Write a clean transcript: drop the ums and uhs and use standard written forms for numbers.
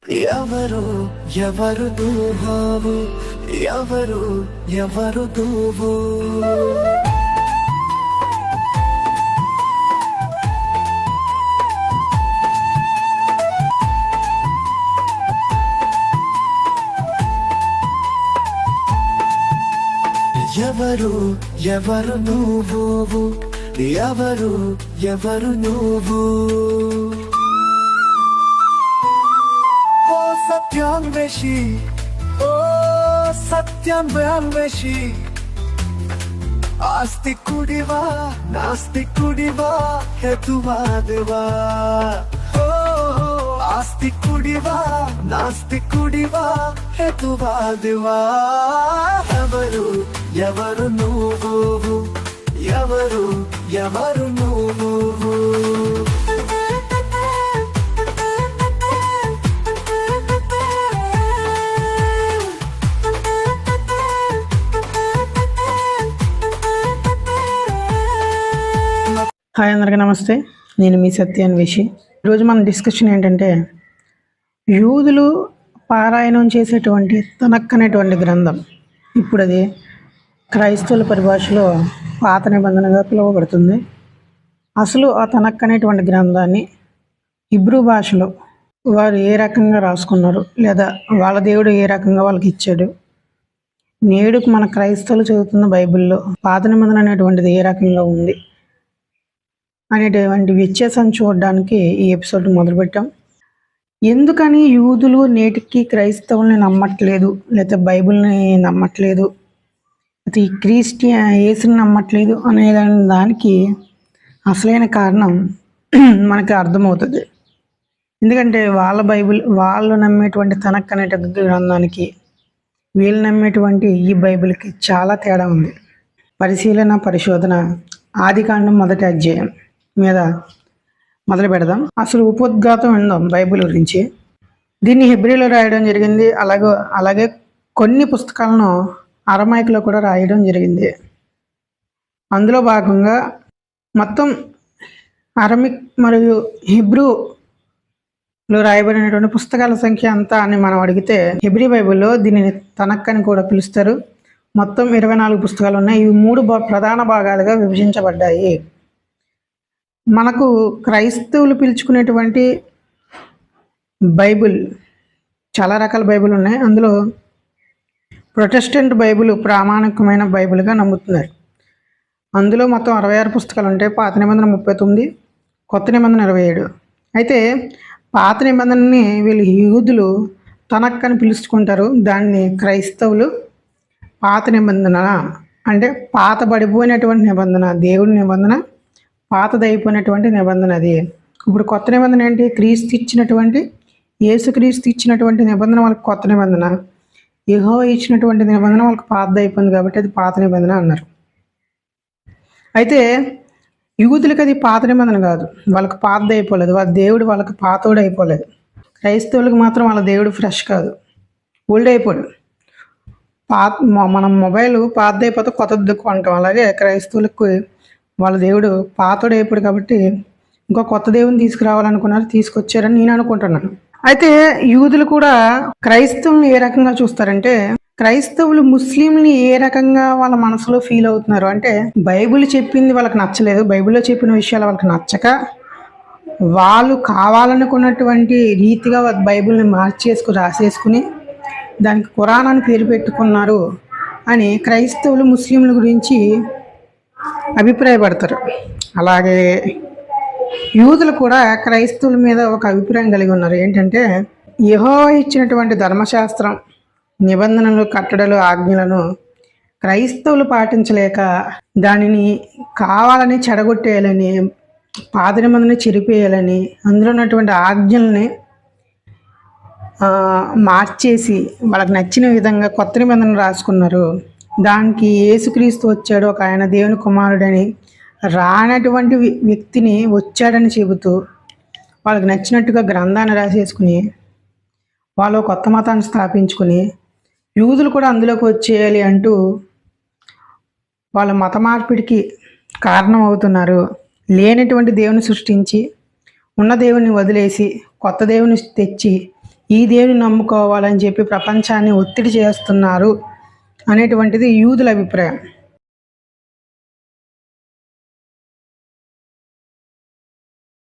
ఎవరు ఎవరు నువ్వు, ఎవరు ఎవరు నువ్వు. ఎవరు ఎవరు నువ్వు, ఎవరు ఎవరు నువ్వు. ఓ సత్యాన్వేషి, ఓ సత్యాన్వేషి, ఆస్తికుడివా నాస్తికుడివా హేతువాదివా. ఆస్తికుడివా నాస్తికుడివా హేతువాదివా. ఎవరు ఎవరు నువ్వు, ఎవరు ఎవరు నువ్వు. హాయ్ అందరికీ నమస్తే, నేను మీ సత్యాన్వేషి. ఈరోజు మన డిస్కషన్ ఏంటంటే యూదులు పారాయణం చేసేటువంటి తనక్ అనేటువంటి గ్రంథం ఇప్పుడు అది క్రైస్తవుల పరిభాషలో పాత నిబంధనగా పిలువబడుతుంది. అసలు ఆ తనక్ అనేటువంటి గ్రంథాన్ని హిబ్రూ భాషలో వారు ఏ రకంగా రాసుకున్నారు, లేదా వాళ్ళ దేవుడు ఏ రకంగా వాళ్ళకి ఇచ్చాడు, నేడు మన క్రైస్తవులు చదువుతున్న బైబిల్లో పాత నిబంధన అనేటువంటిది ఏ రకంగా ఉంది అనేటువంటి వ్యత్యాసాన్ని చూడడానికి ఈ ఎపిసోడ్ మొదలుపెట్టాం. ఎందుకని యూదులు నేటికి క్రైస్తవుల్ని నమ్మట్లేదు, లేదా బైబిల్ని నమ్మట్లేదు, అయితే ఈ యేసుని నమ్మట్లేదు అనే దానికి అసలైన కారణం మనకి అర్థమవుతుంది. ఎందుకంటే వాళ్ళ బైబిల్, వాళ్ళు నమ్మేటువంటి తనక్ అనేటువంటి గ్రంథానికి వీళ్ళు నమ్మేటువంటి ఈ బైబిల్కి చాలా తేడా ఉంది. పరిశోధన ఆదికాండం 1వ అధ్యాయం మీద మొదలు పెడదాం. అసలు ఉపోద్ఘాతం విందాం బైబిల్ గురించి. దీన్ని హెబ్రీలో రాయడం జరిగింది, అలాగే కొన్ని పుస్తకాలను అరమైక్లో కూడా రాయడం జరిగింది. అందులో భాగంగా మొత్తం అరమిక్ మరియు హిబ్రూలో రాయబడినటువంటి పుస్తకాల సంఖ్య అంతా అని మనం అడిగితే హెబ్రీ బైబిల్లో దీనిని తనక్ అని కూడా పిలుస్తారు. మొత్తం 24 పుస్తకాలు ఉన్నాయి. ఇవి 3 ప్రధాన భాగాలుగా విభజించబడ్డాయి. మనకు క్రైస్తవులు పిలుచుకునేటువంటి బైబిల్ చాలా రకాల బైబిల్ ఉన్నాయి. అందులో ప్రొటెస్టెంట్ బైబిల్ ప్రామాణికమైన బైబిల్గా నమ్ముతున్నారు. అందులో మొత్తం 66 పుస్తకాలు ఉంటాయి. పాత నిబంధన 39, కొత్త నిబంధన 27. అయితే పాత నిబంధనని వీళ్ళు యూదులు తనక్ అని పిలుచుకుంటారు. దాన్ని క్రైస్తవులు పాత నిబంధన అంటే పాత పడిపోయినటువంటి నిబంధన, దేవుడి నిబంధన పాతదైపోయినటువంటి నిబంధన అది. ఇప్పుడు కొత్త నిబంధన ఏంటి? యేసుక్రీస్తు ఇచ్చినటువంటి నిబంధన వాళ్ళకి కొత్త నిబంధన, యెహోవా ఇచ్చినటువంటి నిబంధన వాళ్ళకి పాతదైపోయింది కాబట్టి అది పాత నిబంధన అన్నారు. అయితే యూదులకి అది పాత నిబంధన కాదు, వాళ్ళకి పాతదైపోలేదు, వాళ్ళ దేవుడు వాళ్ళకి పాతోడు అయిపోలేదు. క్రైస్తవులకు మాత్రం వాళ్ళ దేవుడు ఫ్రెష్ కాదు, ఓల్డ్ అయిపోడు. మనం మొబైల్ పాతదైపోతే కొత్తది కొంటాం, అలాగే క్రైస్తవులకు వాళ్ళ దేవుడు పాతోడు అయిపోడు కాబట్టి ఇంకో కొత్త దేవుని తీసుకురావాలనుకున్నారు, తీసుకొచ్చారని నేను అనుకుంటున్నాను. అయితే యూదులు కూడా క్రైస్తవుల్ని ఏ రకంగా చూస్తారంటే, క్రైస్తవులు ముస్లింని ఏ రకంగా వాళ్ళ మనసులో ఫీల్ అవుతున్నారు అంటే, బైబిల్ చెప్పింది వాళ్ళకి నచ్చలేదు, బైబిల్లో చెప్పిన విషయాలు వాళ్ళకి నచ్చక వాళ్ళు కావాలనుకున్నటువంటి రీతిగా బైబిల్ని రాసేసుకుని దానికి ఖురాన్ అని పేరు పెట్టుకున్నారు అని క్రైస్తవులు ముస్లింల గురించి అభిప్రాయపడతారు. అలాగే యూదులు కూడా క్రైస్తవుల మీద ఒక అభిప్రాయం కలిగి ఉన్నారు. ఏంటంటే యెహోవా ఇచ్చినటువంటి ధర్మశాస్త్రం, నిబంధనలు, కట్టడలు, ఆజ్ఞలను క్రైస్తవులు పాటించలేక దానిని కావాలని చెడగొట్టేయాలని, పాత నిబంధనని చెరిపేయాలని, అందులో ఉన్నటువంటి ఆజ్ఞల్ని మార్చేసి వాళ్ళకి నచ్చిన విధంగా కొత్త నిబంధన రాసుకున్నారు. దానికి యేసుక్రీస్తు వచ్చాడు, ఒక ఆయన దేవుని కుమారుడని, రానటువంటి వ్యక్తిని వచ్చాడని చెబుతూ వాళ్ళకి నచ్చినట్టుగా గ్రంథాన్ని రాసేసుకుని వాళ్ళు కొత్త మతాన్ని స్థాపించుకుని యూదులు కూడా అందులోకి వచ్చేయాలి అంటూ వాళ్ళ మత మార్పిడికి కారణం అవుతున్నారు. లేనటువంటి దేవుని సృష్టించి ఉన్న దేవుని వదిలేసి కొత్త దేవుని తెచ్చి ఈ దేవుని నమ్ముకోవాలని చెప్పి ప్రపంచాన్ని ఒత్తిడి చేస్తున్నారు అనేటువంటిది యూదుల అభిప్రాయం.